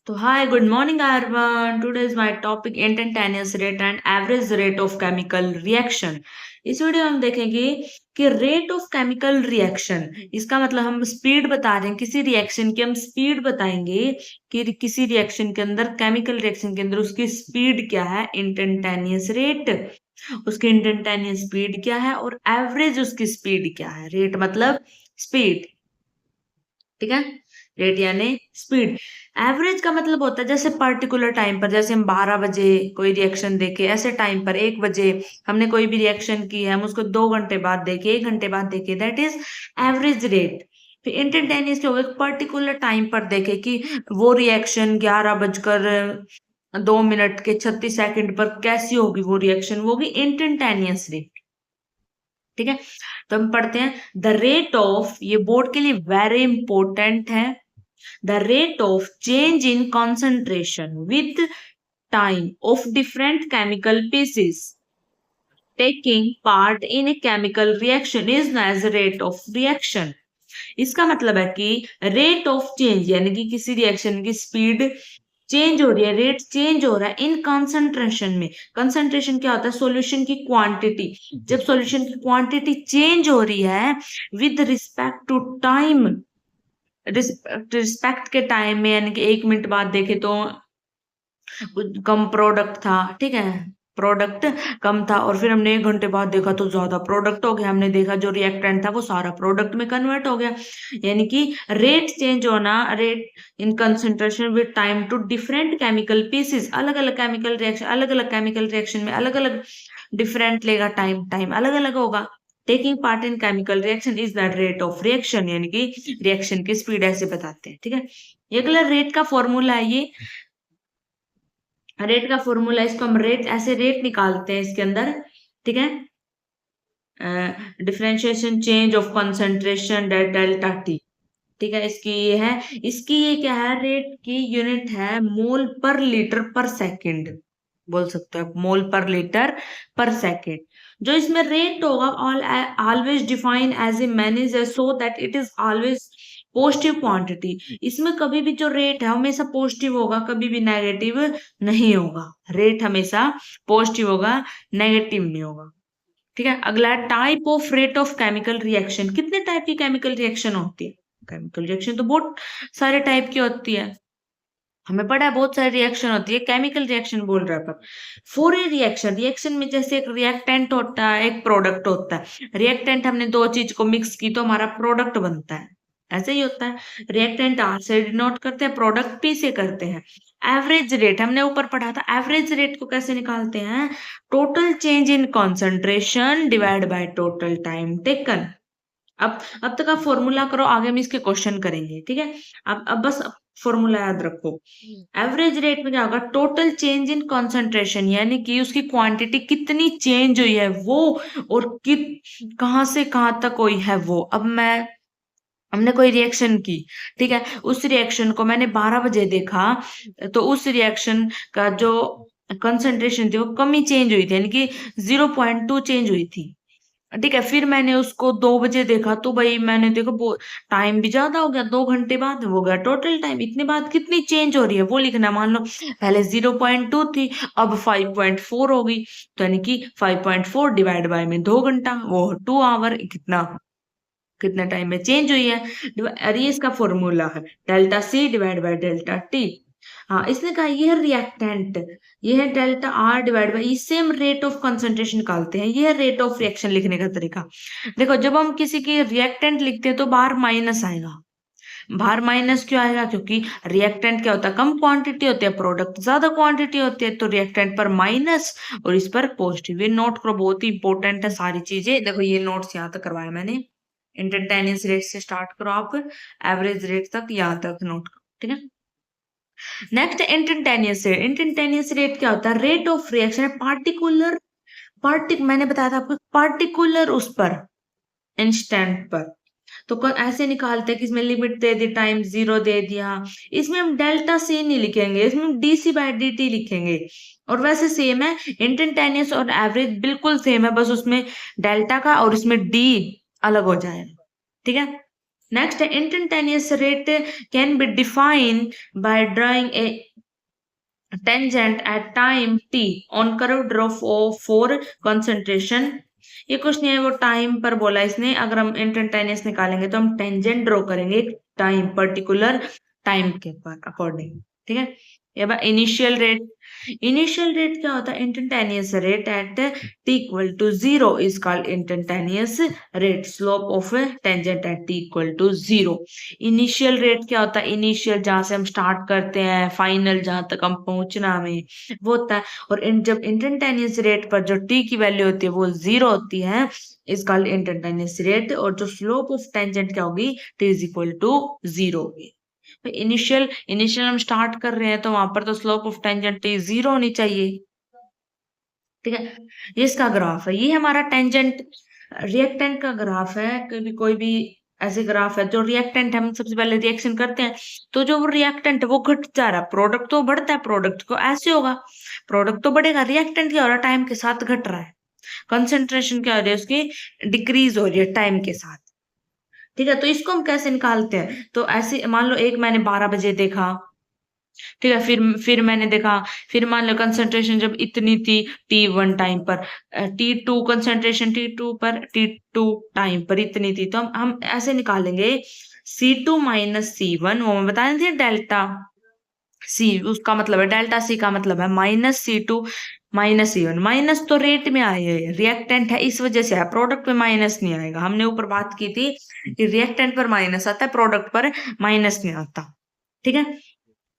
तो hi good morning everyone. Today is my topic instantaneous rate and average rate of chemical reaction. इस video में हम देखेंगे कि रेट ऑफ केमिकल रिएक्शन, इसका मतलब हम स्पीड बता रहे हैं किसी रिएक्शन की। हम स्पीड बताएंगे कि किसी रिएक्शन के अंदर, केमिकल रिएक्शन के अंदर उसकी स्पीड क्या है, इंस्टैन्टेनियस रेट, उसकी इंस्टैन्टेनियस स्पीड क्या है और एवरेज उसकी स्पीड क्या है। रेट मतलब स्पीड, ठीक है। रेट यानी स्पीड। एवरेज का मतलब होता है जैसे पर्टिकुलर टाइम पर, जैसे हम 12 बजे कोई रिएक्शन देखे, ऐसे टाइम पर 1 बजे हमने कोई भी रिएक्शन की है, हम उसको 2 घंटे बाद देखे, 1 घंटे बाद देखे, दैट इज एवरेज रेट। फिर इंस्टेंटेनियस हो गया, पर्टिकुलर टाइम पर देखे कि वो रिएक्शन 11 बजकर 2 मिनट के 36 सेकंड पर कैसी होगी वो रिएक्शन, वो भी इंस्टेंटेनियस रेट, ठीक है। तो हम पढ़ते हैं द रेट ऑफ, ये बोर्ड के लिए वेरी इंपॉर्टेंट है, the rate of change in concentration with time of different chemical pieces taking part in a chemical reaction is known as rate of reaction। इसका मतलब है कि रेट ऑफ चेंज यानी कि किसी रिएक्शन की स्पीड चेंज हो रही है, रेट चेंज हो रहा है इन कंसंट्रेशन में। कंसंट्रेशन क्या होता है? सॉल्यूशन की क्वांटिटी। जब सॉल्यूशन की क्वांटिटी चेंज हो रही है with respect to time, respect के टाइम में, यानी कि 1 मिनट बाद देखे तो कम प्रोडक्ट था, ठीक है, प्रोडक्ट कम था, और फिर हमने 1 घंटे बाद देखा तो ज्यादा प्रोडक्ट हो गया। हमने देखा जो रिएक्टेंट था वो सारा प्रोडक्ट में कन्वर्ट हो गया। यानी कि रेट चेंज होना, rate in concentration with time to different chemical pieces, अलग अलग केमिकल रिएक्शन, अलग अलग केमिकल रिएक्शन में अलग अलग डिफरेंट लेगा, टाइम टाइम अलग अलग होगा। Taking part in chemical reaction is the rate of reaction, यानी कि रिएक्शन की स्पीड ऐसे बताते हैं, ठीक है। ये अगला रेट का फॉर्मूला है, ये रेट का फॉर्मूला, इसको हम रेट, ऐसे रेट निकालते हैं इसके अंदर, ठीक है। Differentiation change of concentration delta T, ठीक है। इसकी ये है, इसकी ये क्या है, रेट की यूनिट है मोल पर लीटर पर सेकंड, बोल सकते हो मोल पर लीटर पर सेकंड। जो इसमें रेट होगा always define as a manager so that it is always positive quantity. इसमें कभी भी जो रेट है हमेशा पॉजिटिव होगा, कभी भी नेगेटिव नहीं होगा। रेट हमेशा पॉजिटिव होगा, नेगेटिव नहीं होगा, ठीक है। अगला type of rate of chemical reaction. कितने टाइप की केमिकल रिएक्शन होती है? केमिकल रिएक्शन तो बहुत सारे टाइप की होती है, हमें पता है बहुत सारी रिएक्शन होती है। केमिकल रिएक्शन बोल रहा है पर फॉर ए रिएक्शन, रिएक्शन में जैसे एक रिएक्टेंट होता है, एक प्रोडक्ट होता है। रिएक्टेंट, हमने दो चीज को मिक्स की तो हमारा प्रोडक्ट बनता है, ऐसे ही होता है। रिएक्टेंट आर से डिनोट करते हैं, प्रोडक्ट पी से करते हैं। एवरेज रेट हमने ऊपर पढ़ा था, एवरेज रेट को कैसे निकालते हैं? Total change in concentration divide by total time taken. अब तक आप फॉर्मूला करो, आगे हम इसके क्वेश्चन करेंगे, ठीक है। अब बस फॉर्मूला याद रखो। एवरेज रेट में क्या होगा? टोटल चेंज इन कंसंट्रेशन, यानी कि उसकी क्वांटिटी कितनी चेंज हुई है वो, और कहां से कहां तक हुई है वो। अब हमने कोई रिएक्शन की, ठीक है, उस रिएक्शन को मैंने 12 बजे देखा, तो उस रिएक्शन का जो कंसंट्रेशन थी वो कमी चेंज हुई थी, यानी कि 0.2 चेंज हुई थी, ठीक है। फिर मैंने उसको 2 बजे देखा तो भाई मैंने देखो टाइम भी ज्यादा हो गया, 2 घंटे बाद हो गया टोटल टाइम। इतने बाद कितनी चेंज हो रही है वो लिखना। मान लो पहले 0.2 थी, अब 5.4 हो गई, तो यानी कि 5.4 डिवाइड बाय में 2 घंटा, वो 2 आवर, कितना कितने टाइम में चेंज हुई है। अरे ये इसका फॉर्मूला है, delta C divide by delta T. हाँ, इसने कहा ये है रिएक्टेंट, ये है डेल्टा आर डिवाइड बाई, इससे हम रेट ऑफ कंसंट्रेशन निकालते हैं। ये है रेट ऑफ रिएक्शन लिखने का तरीका। देखो जब हम किसी की रिएक्टेंट लिखते हैं तो बाहर माइनस आएगा। बाहर माइनस क्यों आएगा? क्योंकि रिएक्टेंट क्या होता है? कम क्वांटिटी होती है, प्रोडक्ट ज्यादा क्वांटिटी होती है, तो रिएक्टेंट पर माइनस और इस पर पॉजिटिव। ये नोट करो, बहुत ही इंपॉर्टेंट है सारी चीजें। देखो ये नोट्स यहाँ तक करवाया मैंने, इंस्टैन्टेनियस रेट से स्टार्ट करो आप, एवरेज रेट तक यहाँ तक नोट करो, ठीक है। Next instantaneous rate. Instantaneous rate क्या होता है? रेट ऑफ रिएक्शन है पार्टिकुलर, मैंने बताया था आपको, पार्टिकुलर उस पर, इंस्टेंट पर। तो ऐसे निकालते हैं कि इसमें लिमिट दे दी, टाइम 0 दे दिया। इसमें हम डेल्टा सी नहीं लिखेंगे, इसमें हम डीसी बाय डी लिखेंगे। और वैसे सेम है, इंस्टैन्टेनियस और एवरेज बिल्कुल सेम है, बस उसमें डेल्टा का और इसमें डी अलग हो जाएगा, ठीक है। नेक्स्ट है instantaneous rate can be define by drawing A tangent at time t on curved graph of for concentration। ये कुछ नहीं है, वो टाइम पर बोला इसने, अगर हम इंस्टेंटेनियस निकालेंगे तो हम टेंजेंट ड्रॉ करेंगे टाइम, पर्टिकुलर टाइम के अकॉर्डिंग। ठीक है, ये इनिशियल रेट। इनिशियल रेट क्या होता है? Instantaneous rate at t equal to 0 is called instantaneous rate. Slope of tangent at t equal to 0। Initial rate क्या होता है? इनिशियल जहां से हम स्टार्ट करते हैं, फाइनल जहां तक हम पहुंचना हमें, वो होता है। और जब इंस्टेंटेनियस रेट पर जो t की वैल्यू होती है वो 0 होती है, इज कॉल्ड इंस्टेंटेनियस रेट। और जो स्लोप ऑफ टेंजेंट क्या होगी? t इज इक्वल टू 0 होगी। इनिशियल इनिशियल हम स्टार्ट कर रहे हैं तो वहां पर तो स्लोप ऑफ टेंजेंट t 0 होनी चाहिए। ठीक है, ये इसका ग्राफ है, ये हमारा टेंजेंट रिएक्टेंट का ग्राफ है। कभी कोई भी ऐसे ग्राफ है जो रिएक्टेंट है, हम सबसे पहले रिएक्शन करते हैं तो जो रिएक्टेंट है वो घट जा रहा है, प्रोडक्ट तो बढ़ता है, प्रोडक्ट को ऐसे होगा, प्रोडक्ट तो बढ़ेगा, रिएक्टेंट क्या हो रहा है? टाइम के साथ घट रहा है, कंसंट्रेशन क्या हो रही है उसकी? डिक्रीज हो रही है टाइम के साथ। ठीक है, तो इसको हम कैसे निकालते हैं? तो ऐसे मान लो एक मैंने 12 बजे देखा, ठीक है, फिर मैंने देखा, फिर मान लो कंसंट्रेशन जब इतनी थी t1 टाइम पर, t2 कंसंट्रेशन t2 पर, t2 टाइम पर इतनी थी, तो हम ऐसे निकालेंगे C2 माइनस C1, वो मैं बता रही थी डेल्टा C, उसका मतलब है डेल्टा C का मतलब है minus C2 minus C1। Minus तो रेट में आए, रिएक्टेंट है इस वजह से है, प्रोडक्ट में माइनस नहीं आएगा। हमने ऊपर बात की थी कि रिएक्टेंट पर माइनस आता है, प्रोडक्ट पर माइनस नहीं आता। ठीक है,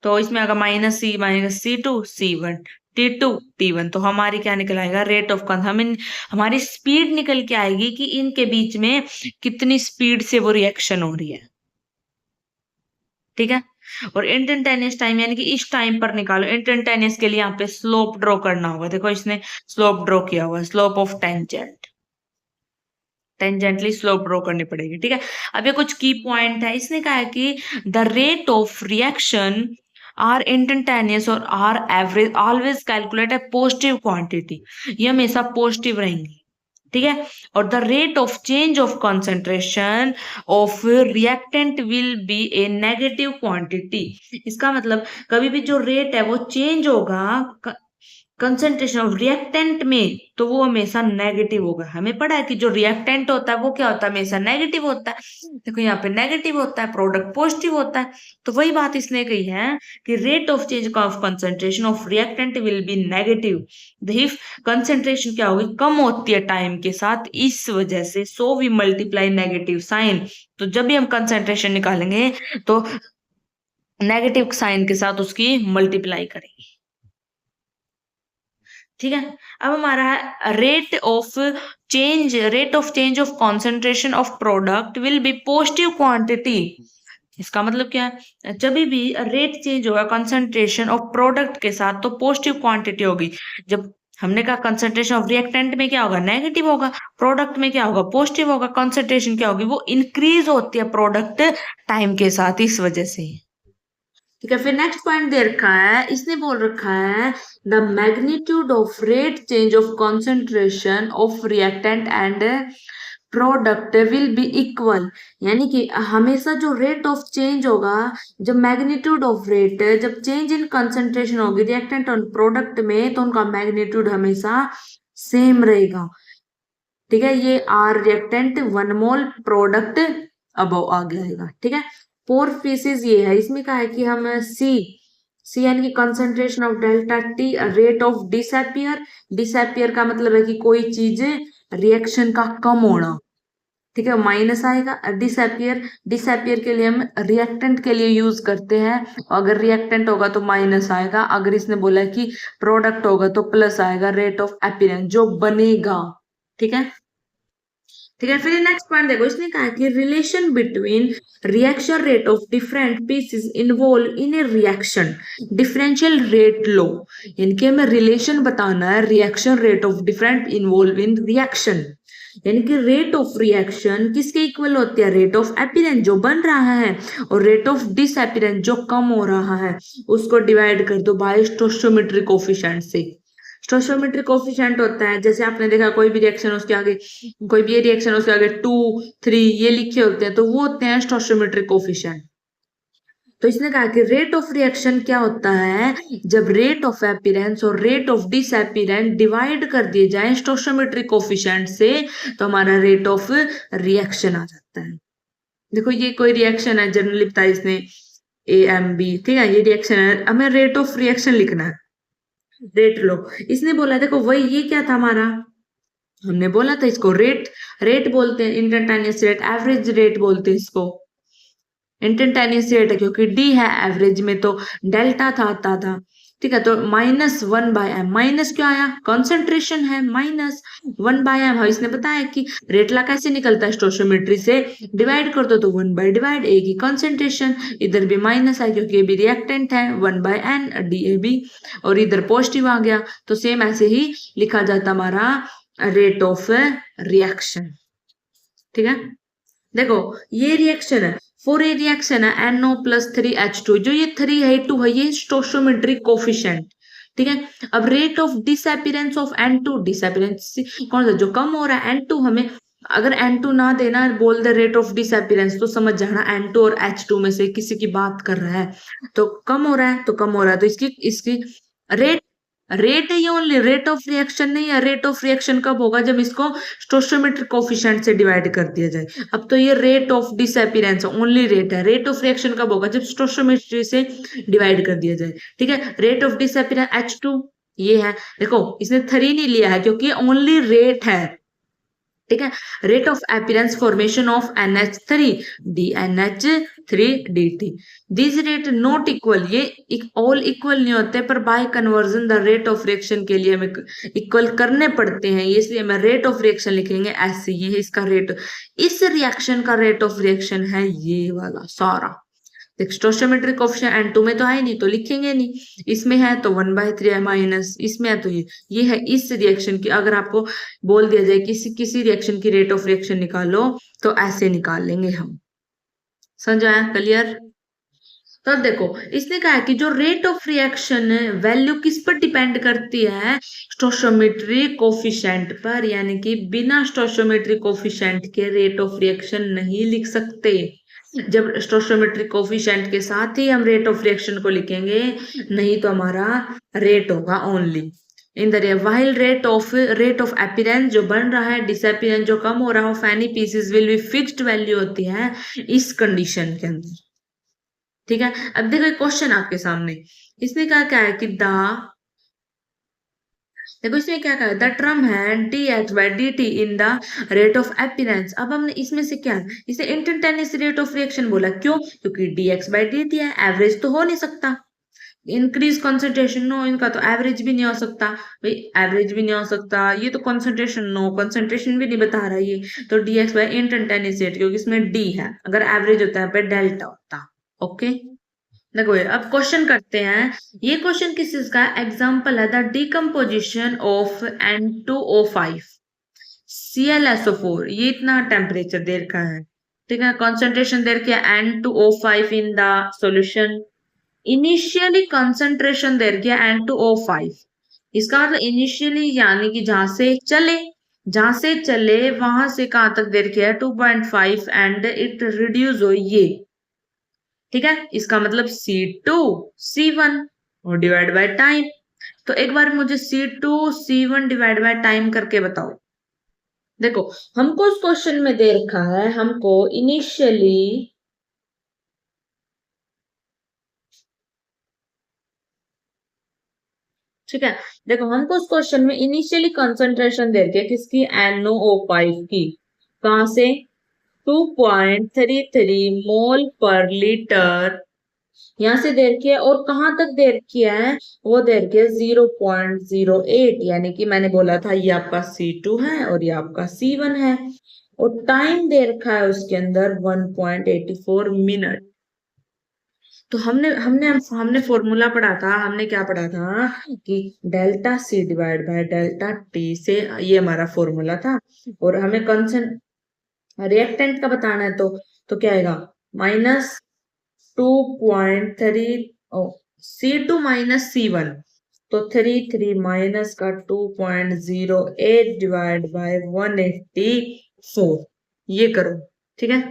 तो इसमें अगर minus C2 C1 T2 T1, तो हमारी क्या निकल आएगा? रेट ऑफ हमारी स्पीड निकल के आएगी कि इनके बीच में कितनी स्पीड से वो रिएक्शन हो रही है। ठीक है, और इंस्टेंटेनियस टाइम यानी कि इस टाइम पर निकालो। इंस्टेंटेनियस के लिए यहाँ पे स्लोप ड्रॉ करना होगा, देखो इसने स्लोप ड्रॉ किया हुआ है, slope of tangent, tangently slope draw करनी पड़ेगी। ठीक है, अब ये कुछ की पॉइंट है, इसने कहा है कि the rate of reaction are instantaneous और are average always calculate a positive quantity, ये हमेशा पॉजिटिव रहेंगी। ठीक है, और the rate of change of concentration of reactant will be a negative quantity. इसका मतलब कभी भी जो रेट है वो चेंज होगा कंसंट्रेशन ऑफ रिएक्टेंट में, तो वो हमेशा नेगेटिव होगा। हमें पता है कि जो रिएक्टेंट होता है वो क्या होता है? हमेशा नेगेटिव होता है। देखो यहाँ पे नेगेटिव होता है, प्रोडक्ट पॉजिटिव होता है। तो वही बात इसने कही है कि rate of change of concentration of reactant will B negative if concentration क्या होगी? कम होती है टाइम के साथ, इस वजह से so we multiply negative sign. तो जब भी हम कंसंट्रेशन निकालेंगे तो नेगेटिव साइन के साथ उसकी मल्टीप्लाई करेंगे। ठीक है, अब हमारा है rate of change of concentration of product will be positive quantity. इसका मतलब क्या है? जब भी रेट चेंज होगा कंसंट्रेशन ऑफ प्रोडक्ट के साथ तो पॉजिटिव क्वांटिटी होगी। जब हमने कहा कंसंट्रेशन ऑफ रिएक्टेंट में क्या होगा? नेगेटिव होगा, प्रोडक्ट में क्या होगा? पॉजिटिव होगा। कंसंट्रेशन क्या होगी? वो इंक्रीज होती है प्रोडक्ट टाइम के साथ, इस वजह से। ठीक है, फिर नेक्स्ट पॉइंट दे रखा है, इसने बोल रखा है the magnitude of rate change of concentration of reactant and product will be equal, यानी कि हमेशा जो रेट ऑफ चेंज होगा, जब मैग्नीट्यूड ऑफ रेट, जब चेंज इन कंसंट्रेशन होगी रिएक्टेंट और प्रोडक्ट में, तो उनका मैग्नीट्यूड हमेशा सेम रहेगा। ठीक है, ये R reactant 1 mole, product above आ जाएगा। ठीक है, 4 पीसेस ये है, इसमें क्या है कि हम सी यानी कि concentration of delta T, rate of disappear, disappear का मतलब है कि कोई चीज रिएक्शन का कम होना। ठीक है, माइनस आएगा। डिसअपियर, डिसअपियर के लिए हम रिएक्टेंट के लिए यूज करते हैं, अगर रिएक्टेंट होगा तो माइनस आएगा, अगर इसने बोला कि प्रोडक्ट होगा तो प्लस आएगा। रेट ऑफ अपीयरेंस जो बनेगा। ठीक है, ठीक है, फिर नेक्स्ट पॉइंट देखो, इसने कहा कि relation between reaction rate of different species involve in a reaction differential rate लो, यानी कि हमें रिलेशन बताना है reaction rate of different involve in reaction, यानी कि रेट ऑफ रिएक्शन किसके इक्वल होती है? रेट ऑफ अपीयरेंस जो बन रहा है और रेट ऑफ डिसअपीयरेंस जो कम हो रहा है, उसको डिवाइड कर दो बाय स्टोइकियोमेट्रिक कोएफिशिएंट से। स्टोइकोमेट्रिक कोफिशिएंट होता है, जैसे आपने देखा कोई भी रिएक्शन उसके आगे, कोई भी रिएक्शन उसके आगे 2 3 ये लिखे होते हैं, तो वो होते हैं स्टोइकोमेट्रिक कोफिशिएंट। तो इसने कहा कि रेट ऑफ रिएक्शन क्या होता है, जब रेट ऑफ अपीयरेंस और रेट ऑफ डिसअपीयरेंस डिवाइड कर दिए जाए स्टोइकोमेट्रिक कोफिशिएंट से, तो हमारा रेट ऑफ रिएक्शन आ जाता है। देखो ये कोई रिएक्शन है, जनरली बताया इसने AMB, ठीक है, ये रिएक्शन है, हमें रेट ऑफ रिएक्शन लिखना है, रेट लो। इसने बोला देखो वही, ये क्या था हमारा, हमने बोला था इसको रेट, रेट बोलते हैं, इंस्टेंटेनियस रेट, एवरेज रेट बोलते हैं इसको। इंस्टेंटेनियस रेट है क्योंकि डी है, एवरेज में तो डेल्टा था आता था, ठीक है। तो -1/m, माइनस क्यों आया, कॉन्सेंट्रेशन है, -1/m। इसने बताया कि रेट ला कैसे निकलता है, स्टोइकोमेट्री से डिवाइड कर दो तो 1/डिवाइड ए की कॉन्सेंट्रेशन, इधर भी माइनस है क्योंकि ये भी रिएक्टेंट है, 1/n DAB, और इधर पॉजिटिव आ गया, तो सेम ऐसे ही लिखा जाता हमारा रेट ऑफ रिएक्शन, ठीक है। देखो ये रिएक्शन है, फोर ए रिएक्शन है NO+3H2, जो ये 3H2 है ये स्टोइकोमेट्रिक कोफिशिएंट, ठीक है। अब rate of disappearance of N2, disappearance कौन सा जो कम हो रहा है, N2 हमें अगर N2 ना देना बोल दे रेट ऑफ डिसअपीयरेंस, तो समझ जाना N2 और H2 में से किसी की बात कर रहा है, तो कम हो रहा है, तो कम हो रहा है, तो इसकी इसकी रेट, रेट है ये ओनली, रेट ऑफ रिएक्शन नहीं है। रेट ऑफ रिएक्शन कब होगा, जब इसको स्टोइकोमेट्रिक कोफिशिएंट से डिवाइड कर दिया जाए। अब तो ये rate of disappearance only rate है, रेट ऑफ रिएक्शन कब होगा, जब स्टोइकोमेट्री से डिवाइड कर दिया जाए, ठीक है। रेट ऑफ डिसअपीयरेंस H2 ये है, देखो इसने 3 नहीं लिया है क्योंकि ओनली रेट है, ठीक है। Rate of appearance formation of NH3 DNH3 DT, this rate not equal, ये ऑल इक्वल नहीं होते, पर bye conversion the rate of reaction के लिए हमें इक्वल करने पड़ते हैं, इसलिए मैं रेट ऑफ रिएक्शन लिखेंगे ऐसे, ये है इसका रेट, इस रिएक्शन का रेट ऑफ रिएक्शन है ये वाला सारा। स्टोइकोमेट्रिक कोफिशिएंट N2 में तो है नहीं तो लिखेंगे नहीं, इसमें है तो 1/3 है माइनस, इसमें है तो ये है इस रिएक्शन की, अगर आपको बोल दिया जाए किसी किसी रिएक्शन की रेट ऑफ रिएक्शन निकालो तो ऐसे निकाल लेंगे हम, समझ आया, क्लियर। तो अब देखो इसने कहा है कि जो रेट ऑफ रिएक्शन वैल्यू किस पर डिपेंड करती है, स्टोइकोमेट्रिक कोफिशिएंट पर, यानी कि बिना स्टोइकोमेट्रिक कोफिशिएंट के रेट ऑफ रिएक्शन नहीं लिख सकते, जब स्टोइकोमेट्रिक कोफिशिएंट के साथ ही हम रेट ऑफ रिएक्शन को लिखेंगे, नहीं तो हमारा रेट होगा only in the while rate of appearance जो बन रहा है, डिसअपीयरेंस जो कम हो रहा है, of any pieces will be fixed value होती है इस कंडीशन के अंदर, ठीक है। अब देखो क्वेश्चन आपके सामने, इसने कहा क्या है कि देखो इसमें क्या कहा, द टर्म है dH/dt in the rate of appearance. अब हमने इसमें से क्या, इसे इंस्टेंटेनियस रेट ऑफ रिएक्शन बोला, क्यों, क्योंकि dH/dt है, एवरेज तो हो नहीं सकता, इंक्रीज कंसंट्रेशन नो, इनका तो एवरेज भी नहीं हो सकता भाई, एवरेज भी नहीं हो सकता, ये तो कंसंट्रेशन नो, कंसंट्रेशन भी नहीं बता रहा ये, तो dx बाय इंस्टेंटेनियस रेट, क्योंकि इसमें d है, अगर एवरेज होता है डेल्टा होता, ओके। देखो अब क्वेश्चन करते हैं, ये क्वेश्चन किस चीज का एग्जांपल है, the decomposition of N2O5 ClSO4, ये इतना टेम्परेचर दे रखा है, ठीक है, कंसंट्रेशन दे रखी है N2O5 in the solution, initially concentration दे रखी है N2O5, इसका मतलब इनिशियली यानी कि जहां से चले वहां से कहां तक दे रखी है 2.5 एंड इट रिड्यूस हो ये, ठीक है, इसका मतलब C2 C1 और डिवाइड बाय टाइम। तो एक बार मुझे C2 C1 divide by time करके बताओ। देखो हमको उस क्वेश्चन में दे रखा है, हमको इनिशियली ठीक है, देखो हमको उस क्वेश्चन में इनिशियली कंसंट्रेशन दे रखी है किसकी, NOO5 की, कहां से 2.33 मोल पर लीटर, यहां से दे रखी है, और कहां तक दे रखी है, वो दे रखी है 0.08, यानी कि मैंने बोला था ये आपका C2 है और ये आपका C1 है, और टाइम दे रखा है उसके अंदर 1.84 मिनट। तो हमने हमने हमने फॉर्मूला पढ़ा था, हमने क्या पढ़ा था कि delta C divide by delta T से, ये हमारा फॉर्मूला था, और हमें कंसन रिएक्टेंट का बताना है, तो क्या आएगा -2.3 C2 - C1, तो 33 का 2.08 डिवाइड बाय 184, ये करो। ठीक है,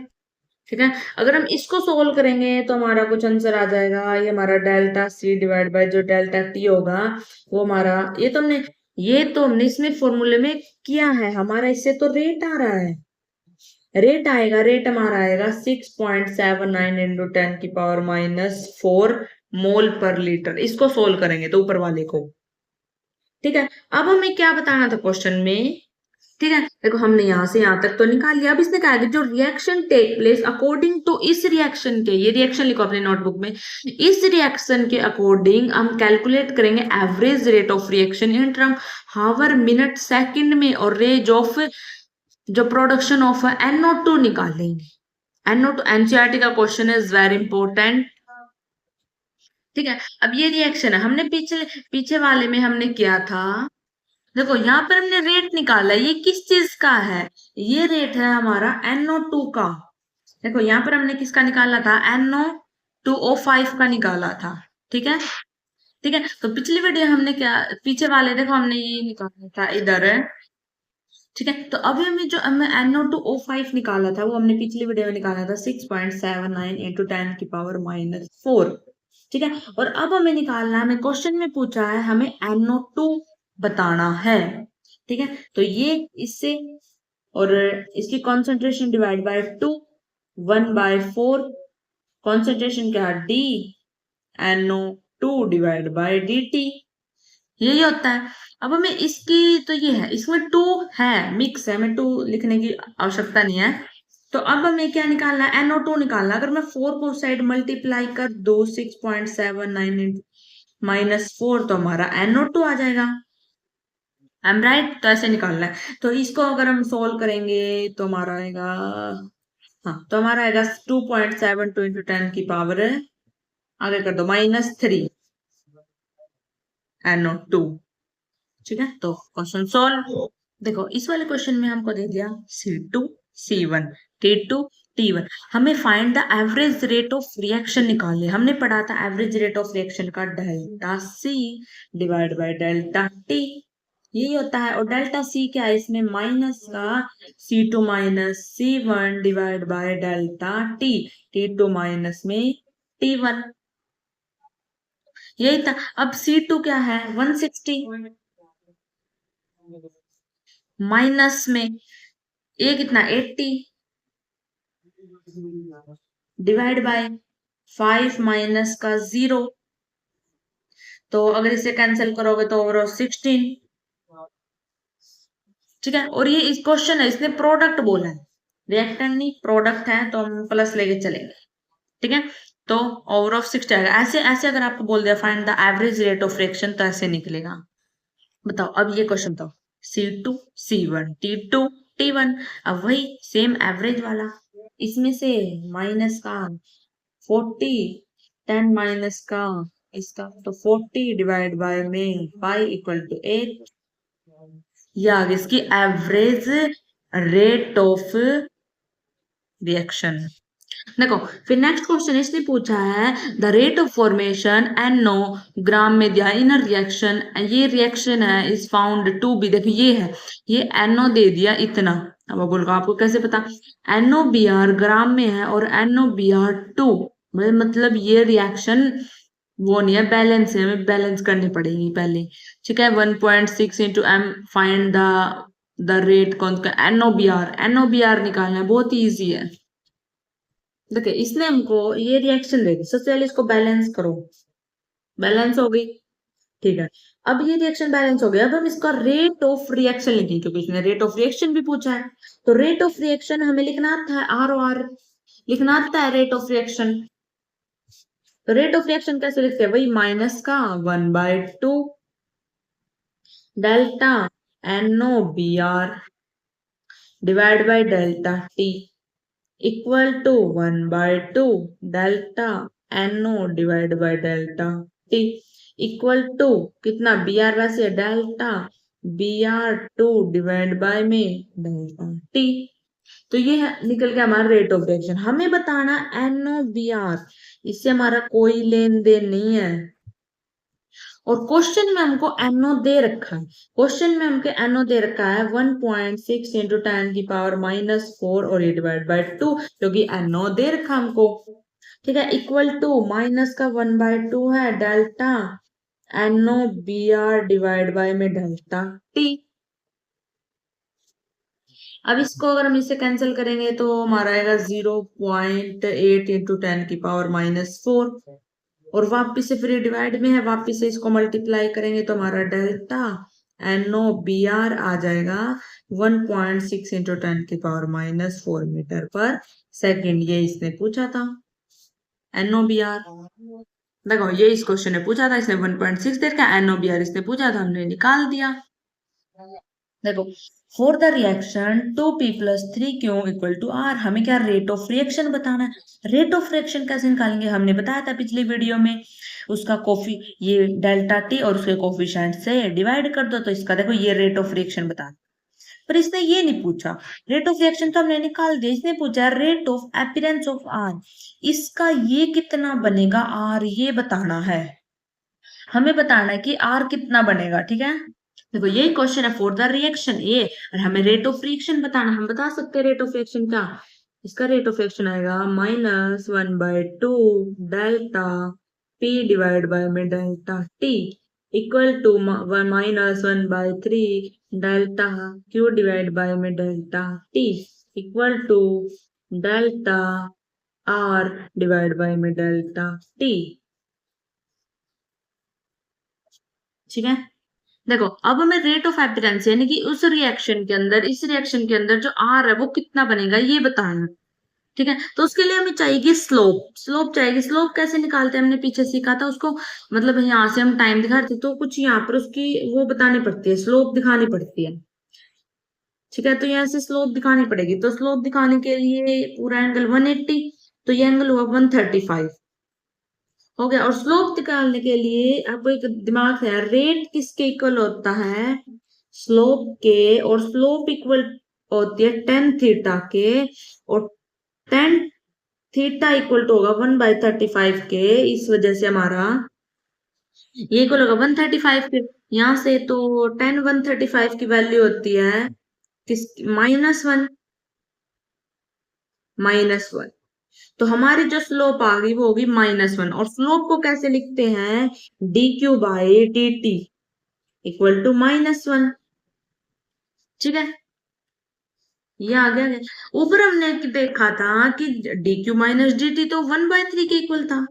ठीक है। अगर हम इसको सोल्व करेंगे तो हमारा कुछ आंसर आ जाएगा, ये हमारा डेल्टा सी डिवाइड बाय जो डेल्टा टी होगा वो हमारा, ये तो हमने इसमें फॉर्मूले में किया है, हमारा इससे तो रेट आ रहा है, रेट हमारा आएगा 6.79 इंटू 10⁻⁻4 मोल पर लीटर। इसको सोल्व करेंगे तो ऊपर वाले को। ठीक है, अब हमें क्या बताना था क्वेश्चन में। ठीक है, देखो हमने यहां से यहां तक तो निकाल लिया। अब इसने कहा कि जो reaction take place according to इस रिएक्शन के, ये रिएक्शन लिखो अपने नोटबुक में, इस रिएक्शन के अकॉर्डिंग हम कैलकुलेट करेंगे average rate of reaction in term hour minute second में, और रेट ऑफ जो प्रोडक्शन ऑफ NO2 निकालेंगे। NO2 एनसीईआरटी का क्वेश्चन इज वेरी इंपॉर्टेंट। ठीक है, अब ये रिएक्शन है, हमने पीछे वाले में हमने किया था, देखो यहाँ पर हमने रेट निकाला, ये किस चीज का है, ये रेट है हमारा NO2 का। देखो यहाँ पर हमने किसका निकाला था, NO2O5 का निकाला था। ठीक है, ठीक है। तो पिछली वीडियो हमने क्या, पीछे वाले देखो हमने ये निकाला था इधर है। ठीक है, तो अभी हमें जो हमने NO2O5 निकाला था वो हमने पिछली वीडियो में निकाला था 6.79 इंटू 10⁻⁻4। ठीक है, और अब हमें निकालना है, हमें क्वेश्चन में पूछा है हमें NO2 बताना है। ठीक है, तो ये इससे और इसकी कॉन्सेंट्रेशन डिवाइड बाय 2, 1/4, कॉन्सेंट्रेशन क्या है D, NO2 divide by DT, यही होता है। अब हमें इसकी तो ये है, इसमें 2 है, मिक्स है, हमें 2 लिखने की आवश्यकता नहीं है। तो अब हमें क्या निकालना है, NO2 निकालना। अगर मैं 4 को साइड मल्टीप्लाई कर दो 6.79 -4 तो हमारा NO2 आ जाएगा। एम राइट, तो ऐसे निकालना है। तो इसको अगर हम सोल्व करेंगे तो हमारा आएगा, हाँ तो हमारा आएगा 2.72 इंटू 10 की पावर आगे कर दो -3 NO2। ठीक है, तो क्वेश्चन सोल्व। देखो इस वाले क्वेश्चन में हमको दे दिया C2 C1 T2 T1, हमें find the average rate of reaction निकालने। हमने पढ़ा था एवरेज रेट ऑफ रिएक्शन का delta C divide by delta T, यही होता है। और डेल्टा C क्या है, इसमें माइनस का C2 minus C1 divide by delta T, T2 minus में T1, यही था। अब C2 क्या है 160, माइनस में ये कितना 80 डिवाइड बाय 5 माइनस का 0, तो अगर इसे कैंसिल करोगे तो ओवरऑल 16। ठीक है, और ये इस क्वेश्चन है, इसने प्रोडक्ट बोला है, रिएक्टेंट नहीं प्रोडक्ट है, तो हम प्लस लेके चलेंगे। ठीक है, तो ओवर ऑफ 60 आएगा। ऐसे ऐसे अगर आपको बोल दिया find the average rate of reaction, तो ऐसे निकलेगा। बताओ अब ये क्वेश्चन बताओ, C2 C1 T2 T1, अब वही सेम एवरेज वाला, इसमें से माइनस का 40, 10 माइनस का इसका, तो 40 डिवाइड बाय में 5 इक्वल टू 8, ये आ गई इसकी एवरेज रेट ऑफ रिएक्शन। देखो फिर नेक्स्ट क्वेश्चन इसने पूछा है the rate of formation NO ग्राम में दिया इन रिएक्शन, ये रिएक्शन है इज फाउंड टू बी, देखो ये है, ये NO दे दिया इतना। अब बोलो आपको कैसे पता, NOBr ग्राम में है और NOBr2, मतलब ये रिएक्शन वो नहीं है, बैलेंस है, हमें बैलेंस करनी पड़ेगी पहले। ठीक है, 1.6 into M find the rate कौन का NOBr निकालना है, बहुत ईजी है। देखिए इसने हमको ये रिएक्शन दे दी, सबसे पहले इसको बैलेंस करो, बैलेंस हो गई। ठीक है, अब ये रिएक्शन बैलेंस हो गया, अब हम इसका रेट ऑफ रिएक्शन लिखेंगे, क्योंकि इसने रेट ऑफ रिएक्शन भी पूछा है। तो रेट ऑफ रिएक्शन हमें लिखना आता है ROR, लिखना आता है रेट ऑफ रिएक्शन। तो रेट ऑफ रिएक्शन कैसे लिखते हैं, वही माइनस का 1/2 delta NOBr divide by delta T equal to 1/2 delta NO divide by delta T equal to कितना, BR वैसे डेल्टा BR2 डिवाइड बाय में डेल्टा T। तो ये निकल गया हमारा रेट ऑफ रिएक्शन। हमें बताना NOBr, इससे हमारा कोई लेन देन नहीं है। और क्वेश्चन में हमको NO दे रखा है, क्वेश्चन में हमको NO दे रखा है 1.6 इंटू 10 की पावर -4 और ये डिवाइड बाय 2, क्योंकि NO दे रखा हमको। ठीक है, इक्वल टू माइनस का 1/2 है डेल्टा NOBR डिवाइड बाय में डेल्टा T। अब इसको अगर हम इससे कैंसिल करेंगे तो हमारा आएगा 0.8 इंटू 10 की पावर -4 और वापिस से फिर डिवाइड में है, वापिस से इसको मल्टीप्लाई करेंगे तो हमारा डेल्टा NOBR आ जाएगा 1.6 इंटू 10 की पावर -4 मीटर पर सेकेंड। ये इसने पूछा था NOBR। देखो ये इस क्वेश्चन ने पूछा था, इसने 1.6 दे रखा, NOBR इसने पूछा था, हमने निकाल दिया। देखो for the reaction 2p+3q equal to r, हमें क्या रेट ऑफ रिएक्शन बताना है। रेट ऑफ रिएक्शन कैसे निकालेंगे, हमने बताया था पिछली वीडियो में, उसका कॉफी ये डेल्टा टी और उसके कोफिशिएंट से डिवाइड कर दो तो इसका देखो ये रेट ऑफ रिएक्शन बता। पर इसने ये नहीं पूछा, रेट ऑफ रिएक्शन तो हमने निकाल दिया, इसने पूछा rate of appearance of R, इसका ये कितना बनेगा आर, ये बताना है, हमें बताना है कि आर कितना बनेगा। ठीक है, देखो यही क्वेश्चन है फॉर द रिएक्शन ए और हमें रेट ऑफ रिएक्शन बताना, हम बता सकते हैं रेट ऑफ रिएक्शन क्या, इसका रेट ऑफ रिएक्शन आएगा -1/2 डेल्टा पी डिवाइड बाय में delta T equal to -1/3 delta Q divide by में delta T equal to delta R divide by में डेल्टा टी। ठीक है, देखो अब हमें रेट ऑफ अपीयरेंस यानी कि उस रिएक्शन के अंदर, इस रिएक्शन के अंदर जो आर है वो कितना बनेगा ये बताना। ठीक है, तो उसके लिए हमें चाहिए स्लोप, स्लोप चाहिए। स्लोप कैसे निकालते हैं हमने पीछे सीखा था उसको, मतलब यहाँ से हम टाइम दिखा रहे थे तो कुछ यहाँ पर उसकी वो बतानी पड़ती है, स्लोप दिखानी पड़ती है। ठीक है, तो यहाँ से स्लोप दिखानी पड़ेगी, तो स्लोप दिखाने के लिए पूरा एंगल 180, तो ये एंगल हुआ 135 हो गया। और स्लोप निकालने के लिए आपको एक दिमाग है, रेट किसके इक्वल होता है, स्लोप के, और स्लोप इक्वल होती है टेन थीटा के, और टेन थीटा इक्वल टू होगा 1/35 के, इस वजह से हमारा ये इक्वल होगा 135 के। यहाँ से तो टेन 135 की वैल्यू होती है किस -1, -1, तो हमारी जो स्लोप आ गई वो होगी -1। और स्लोप को कैसे लिखते हैं, dq/dt इक्वल टू -1। ठीक है, ये आ गया। ऊपर हमने देखा था कि dq माइनस dt तो 1/3 के इक्वल था,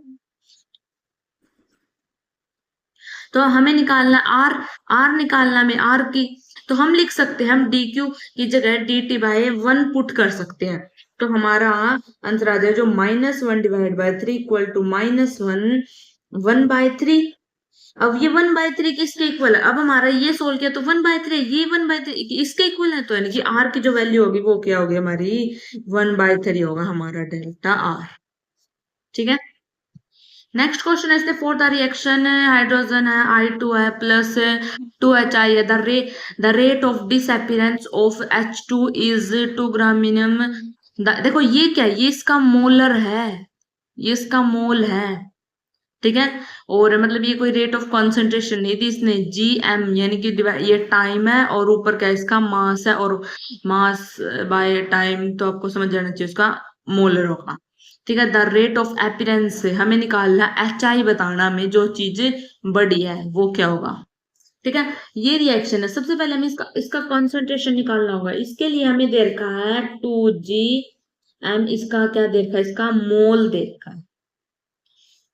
तो हमें निकालना आर, आर निकालना में आर की, तो हम लिख सकते हैं, हम dq की जगह dt/1 पुट कर सकते हैं, तो हमारा आंसर आ जाए जो -1 डिवाइड बाय 3 इक्वल टू -1 1/3। अब ये 1/3 किसके इक्वल है, अब हमारा ये सोल्व किया तो 1/3, ये 1/3 इसके इक्वल है, तो यानी कि आर की जो वैल्यू होगी वो क्या होगी हमारी 1/3 होगा हमारा डेल्टा आर। ठीक है, नेक्स्ट क्वेश्चन है, फॉर द रिएक्शन हाइड्रोजन है I2 है प्लस 2Hi है, the rate of disappearance of H2 is 2 gram minimum. देखो ये क्या है, ये इसका मोलर है, ये इसका मोल है। ठीक है, और मतलब ये कोई रेट ऑफ कॉन्सेंट्रेशन नहीं थी, इसने GM यानी कि ये टाइम है और ऊपर क्या इसका मास है, और मास बाय टाइम तो आपको समझ जाना चाहिए उसका मोलर होगा। ठीक है, द रेट ऑफ अपीयरेंस से हमें निकालना HI बताना में जो चीज बड़ी है वो क्या होगा। ठीक है, ये रिएक्शन है, सबसे पहले हमें इसका कॉन्सेंट्रेशन निकालना होगा, इसके लिए हमें दे रखा है 2GM, इसका क्या दे रखा है, इसका मोल दे रखा है,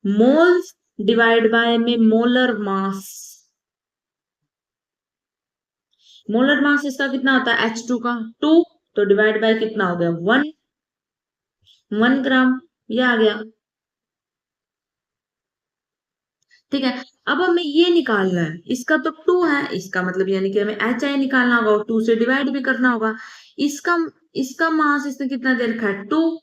मोल्स डिवाइड बाय में मोलर मास, मोलर मास इसका कितना होता है H2 का 2, तो डिवाइड बाय कितना हो गया 1 ग्राम, ये आ गया। ठीक है, अब हमें ये निकालना है, इसका तो 2 है, इसका मतलब यानी कि हमें HI निकालना होगा और 2 से डिवाइड भी करना होगा। इसका इसका मास इसने कितना दे रखा है 2,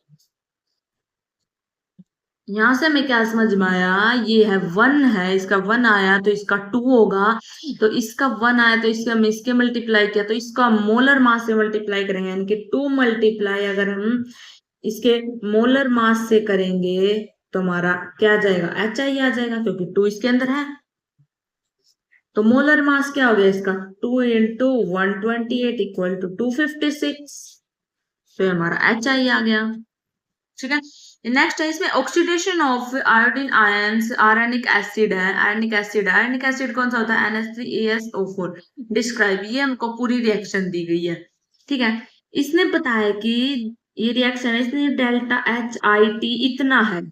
यहां से हमें क्या समझ में आया, ये है 1 है, इसका 1 आया तो इसका 2 होगा, तो इसका 1 आया तो इससे हम इसके मल्टीप्लाई किया तो इसका मोलर मास से मल्टीप्लाई करेंगे, यानी कि 2 मल्टीप्लाई अगर हम इसके मोलर मास से करेंगे तो हमारा क्या आ जाएगा HI आ जाएगा, क्योंकि 2 इसके अंदर है। तो मोलर मास क्या हो गया इसका 2 इंटू 128 इक्वल टू 256। तो ये हमारा HI आ गया। ठीक है। नेक्स्ट है इसमें oxidation of iodine ions ironic acid है। आयरनिक एसिड कौन सा होता है NH3AsO4। डिस्क्राइब, ये हमको पूरी रिएक्शन दी गई है। ठीक है। इसने बताया कि ये रिएक्शन है, इसने डेल्टा HIT इतना है।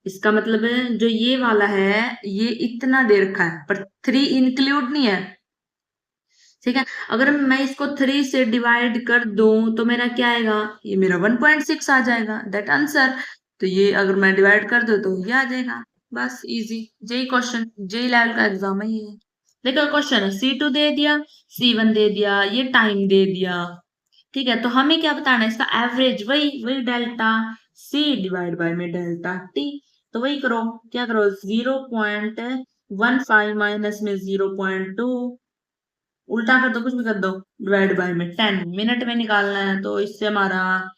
इसका मतलब है जो ये वाला है ये इतना दे रखा है पर 3 इंक्लूड नहीं है। ठीक है। अगर मैं इसको 3 से डिवाइड कर दूं तो मेरा क्या आएगा, ये मेरा 1.6 आ जाएगा, दैट आंसर। तो ये अगर मैं डिवाइड कर दूं तो ये आ जाएगा। बस easy, JEE question, JEE level का एग्जाम है ये। देखो क्वेश्चन है C2 दे दिया, C1 दे दिया, ये टाइम दे दिया। ठीक है। तो हमें क्या बताना है इसका एवरेज, वही वही डेल्टा C डिवाइड बाय में डेल्टा T। तो वही करो, क्या करो 0.15 माइनस में 0.2, उल्टा कर दो, कुछ भी कर दो, डिवाइड बाय में 10 मिनट में निकालना है। तो इससे हमारा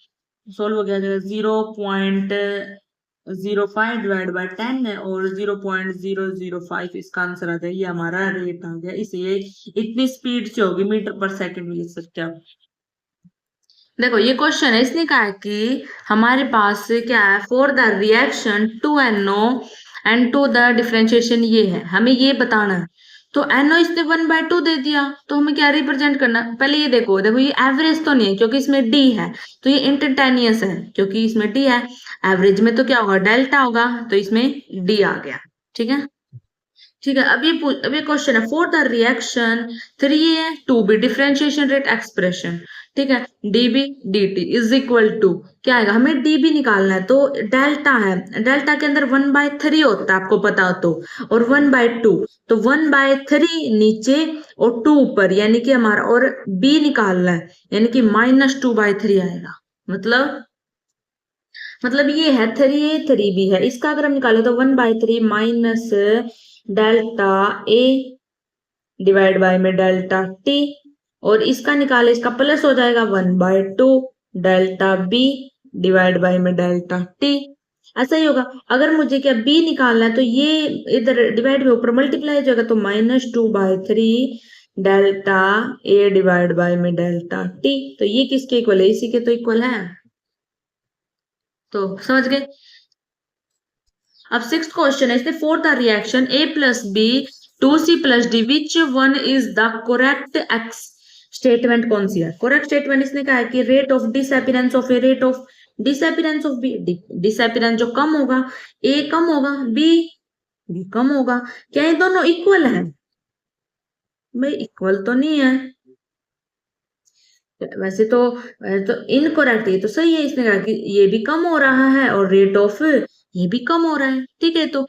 सोल्व हो गया 0.05 डिवाइड बाय 10 है और 0.005 इसका आंसर आ जाए। ये हमारा रेट आ गया। इसलिए इतनी स्पीड से होगी, मीटर पर सेकंड में लिख सकते हो। देखो ये क्वेश्चन है, इसने कहा है कि हमारे पास क्या है for the reaction 2NO and to the differentiation ये है, हमें ये बताना है। तो NO इसने 1/2 दे दिया, तो हमें क्या रिप्रेजेंट करना है, पहले ये देखो, देखो ये एवरेज तो नहीं है क्योंकि इसमें D है, तो ये इंस्टेंटेनियस है क्योंकि इसमें D है। एवरेज में तो क्या होगा डेल्टा होगा, तो इसमें D आ गया। ठीक है। ठीक है। अब ये क्वेश्चन है for the reaction 3A 2B differentiation rate expression. ठीक है। dB dt is equal to क्या आएगा, हमें dB निकालना है। तो डेल्टा है, डेल्टा के अंदर 1/3 होता है आपको पता हो तो, और 1/2, तो 1/3 नीचे और 2 ऊपर, यानी कि हमारा, और B निकालना है यानी कि -2/3 आएगा। मतलब ये है 3A 3B है, इसका अगर हम निकाले तो 1/3 minus delta A divide by में डेल्टा T, और इसका निकाले इसका प्लस हो जाएगा 1/2 डेल्टा B डिवाइड बाय में डेल्टा T। ऐसा ही होगा। अगर मुझे क्या B निकालना है तो ये इधर डिवाइड में ऊपर मल्टीप्लाई हो जाएगा, तो -2/3 डेल्टा A डिवाइड बाय में डेल्टा T। तो ये किसके इक्वल है, इसी के तो इक्वल है। तो समझ गए। अब 6th क्वेश्चन है, इसने for the reaction A plus B 2C plus D which one is the correct ex statement, कौन सी है करेक्ट स्टेटमेंट। इसने कहा है कि rate of disappearance of A, rate of disappearance of B, disappearance जो कम होगा A कम होगा, B कम होगा। क्या ये दोनों इक्वल है, भाई इक्वल तो नहीं है। वैसे तो इनकरेक्ट, ये तो सही है। इसने कहा कि ये भी कम हो रहा है और रेट ऑफ ये भी कम हो रहा है। ठीक है। तो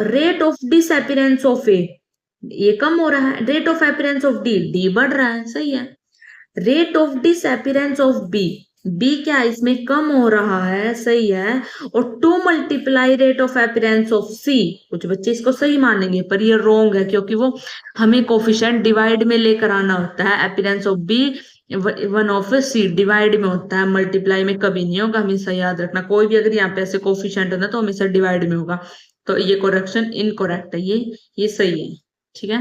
rate of disappearance of A ये कम हो रहा है, rate of appearance of D बढ़ रहा है, सही है। Rate of disappearance of B क्या है इसमें कम हो रहा है, सही है। और 2 multiply rate of appearance of C, कुछ बच्चे इसको सही मानेंगे पर ये रॉन्ग है क्योंकि वो हमें कोफिशिएंट डिवाइड में लेकर आना होता है। Appearance of B 1 of C divide में होता है, मल्टीप्लाई में कभी नहीं होगा, हमेशा याद रखना। कोई भी अगर यहाँ पे ऐसे कोफिशिएंट होना तो हमेशा डिवाइड में होगा। तो ये करेक्शन इनकरेक्ट है, ये सही है। ठीक है।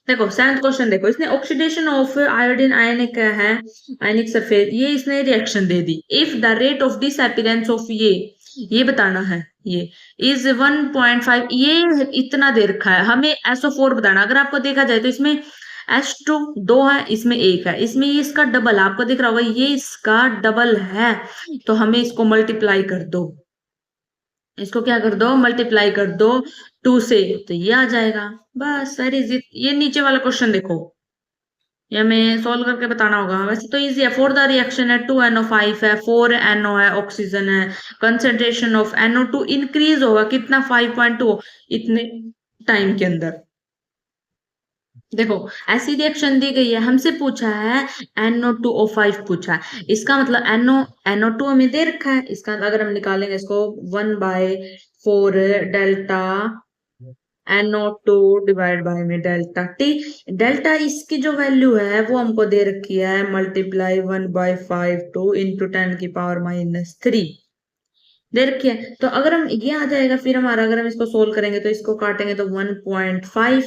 देखो 7th क्वेश्चन देखो, इसने ऑक्सीडेशन ऑफ आयोडीन आयनिक है, आयनिक सल्फेट, ये इसने reaction they the. If the rate of disappearance of ये बताना है, ये इज 1.5, ये इतना दे रखा है, हमें SO4 बताना। अगर आपको देखा जाए तो इसमें H2 2 है, इसमें 1 है, इसमें ये इसका डबल आपको दिख रहा होगा, ये इसका डबल है। तो हमें इसको मल्टीप्लाई कर दो, इसको क्या कर दो मल्टीप्लाई कर दो 2 से, तो ये आ जाएगा। बस वेरी इजी। ये नीचे वाला क्वेश्चन देखो, ये हमें सॉल्व करके बताना होगा। वैसे तो इजी है। फॉर द रिएक्शन है 2NO5 है, 4NO है, ऑक्सीजन है, कंसेंट्रेशन ऑफ NO2 इंक्रीज होगा कितना 5.2 इतने टाइम के अंदर। देखो ऐसी रिएक्शन दी गई है, हमसे पूछा है NO2O5 पूछा है, इसका मतलब NO2 हमें दे रखा है, इसका अगर हम निकालेंगे इसको 1/4 डेल्टा NO2 डिवाइड बाय में डेल्टा T। डेल्टा इसकी जो वैल्यू है वो हमको दे रखी है मल्टीप्लाई 1/5 इंटू 10⁻³ दे रखी है। तो अगर हम ये आ जाएगा, फिर हमारा अगर हम इसको सोल्व करेंगे तो इसको काटेंगे तो 1.5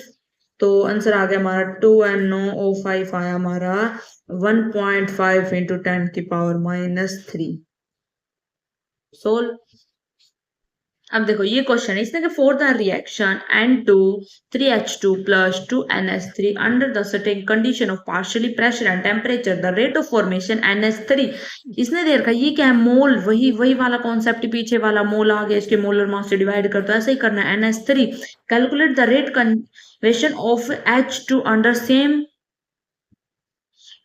तो आंसर आ गया हमारा 2NO5 आया हमारा 1.5 इंटू 10⁻³ सोल्व। अब देखो ये क्वेश्चन है, इसने कि for the reaction N2 3H2 plus 2NH3 under the certain condition of partially pressure and temperature the rate of formation NH3। इसने दे रखा ये क्या है, मोल, वही वही वाला कॉन्सेप्ट पीछे वाला, मोल आ गया, इसके मोलर मास से डिवाइड कर, तो ऐसे ही करना है। NH3 calculate the rate conversion of H2 under same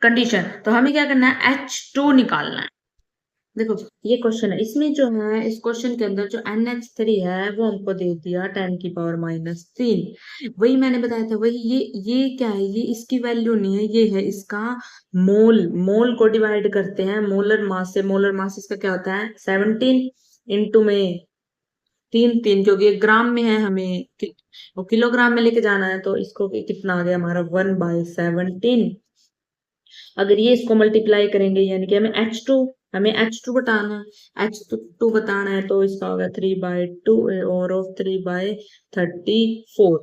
condition, तो हमें क्या करना है, H2 निकालना है। देखो ये क्वेश्चन है, इसमें जो है इस क्वेश्चन के अंदर जो NH3 है वो हमको दे दिया 10⁻³ वही मैंने बताया था, वही ये क्या है, ये इसकी वैल्यू नहीं है, ये है इसका मोल। मोल को डिवाइड करते हैं मोलर मास से, मोलर मास इसका क्या होता है 17 इंटू में 3 क्योंकि ये ग्राम में है, हमें वो किलोग्राम में लेके जाना है, तो इसको कितना आ गया हमारा 1/17। अगर ये इसको मल्टीप्लाई करेंगे यानी कि हमें H2 बताना है, H2 बताना है, तो इसका होगा 3/2 और ऑफ 3/34।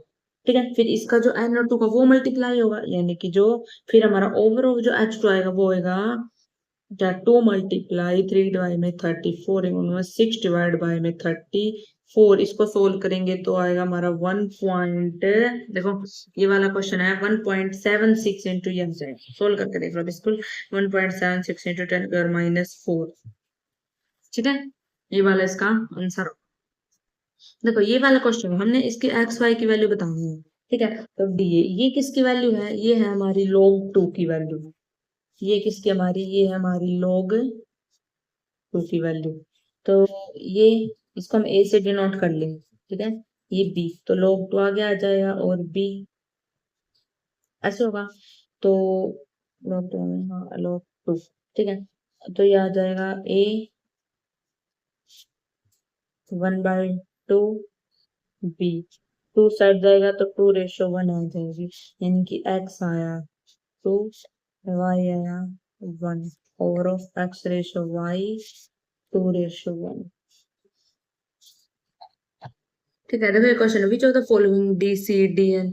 ठीक है, फिर इसका जो NO2 का वो मल्टीप्लाई होगा, यानी कि जो फिर हमारा ओवरऑल जो H2 आएगा वो होगा 2 मल्टीप्लाई 3/34 6/34। इसको सोल्व करेंगे तो आएगा हमारा देखो ये वाला क्वेश्चन है 1.76 इंटू एम से सोल्व करके देख लो बिल्कुल 1.76 इंटू 10⁻⁴। ठीक है, ये वाला इसका आंसर। देखो ये वाला क्वेश्चन हमने इसके एक्स वाई की वैल्यू बतानी है। ठीक है, तो डी ये किसकी वैल्यू है, ये है हमारी log 2 की वैल्यू। ये किसकी हमारी, ये है हमारी log 2 की वैल्यू। तो ये इसको हम ए से डिनोट कर लेंगे। ठीक है, ये बी, तो log 2 आगे आ जाएगा और बी ऐसे होगा, तो log 2 में हाँ log 2। ठीक है, तो ये आ जाएगा ए 1/2 बी 2 साइड जाएगा तो 2:1 आ जाएगी, यानी कि x आया 2 y आया 1 और ऑफ x/y 2:1। ठीक है, देखो ये क्वेश्चन है, which of the following DCDN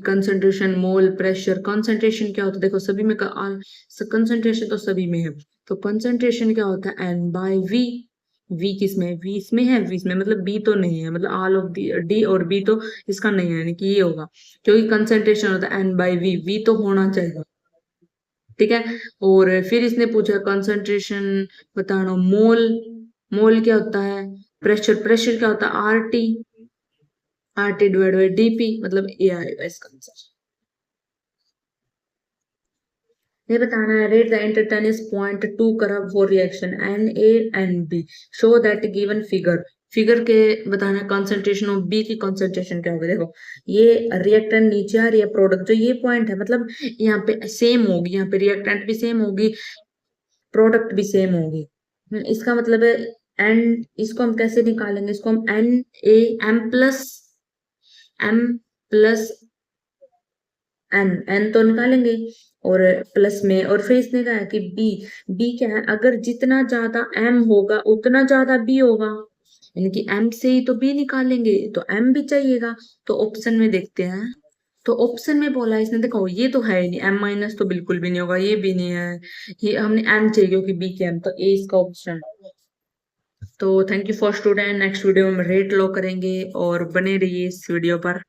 concentration mole pressure. Concentration क्या होता है, देखो सभी में कंसंट्रेशन तो सभी में है, तो कंसंट्रेशन क्या होता है N/V। V किसमें है, V इसमें है, V इसमें मतलब B तो नहीं है, मतलब ऑल ऑफ D और B तो इसका नहीं है, यानी कि ये होगा, क्योंकि कंसंट्रेशन होता है N/V, V तो होना चाहिए। ठीक है, और फिर इसने पूछा कंसंट्रेशन बताना, मोल, मोल क्या होता है, प्रेशर क्या होता है RT डिवाइड बाई DP, मतलब ये आएगा इसका आंसर। ये बताना है rate the instantaneous point to curve for reaction NA&B show that given figure के बताना कंसंट्रेशन ऑफ बी की कंसंट्रेशन क्या होगा। देखो ये रिएक्टेंट नीचे आ रही है, प्रोडक्ट जो ये पॉइंट है मतलब यहाँ पे सेम होगी, यहाँ पे रिएक्टेंट भी सेम होगी, प्रोडक्ट भी सेम होगी। इसका मतलब है एन, इसको हम कैसे निकालेंगे, इसको हम M+N N तो निकालेंगे और प्लस में, और फिर इसने कहा है कि बी क्या है, अगर जितना ज्यादा M होगा उतना ज्यादा B होगा, यानी कि M से ही तो B निकालेंगे, तो M भी चाहिएगा। तो ऑप्शन में देखते हैं, तो ऑप्शन में बोला इसने, देखो ये तो है ही नहीं, M- तो बिल्कुल भी नहीं होगा, ये भी नहीं है, ये हमने M चाहिए क्योंकि B के M, तो A इसका ऑप्शन। तो thank you for student, next video में रेट लो करेंगे और बने रहिए इस वीडियो पर।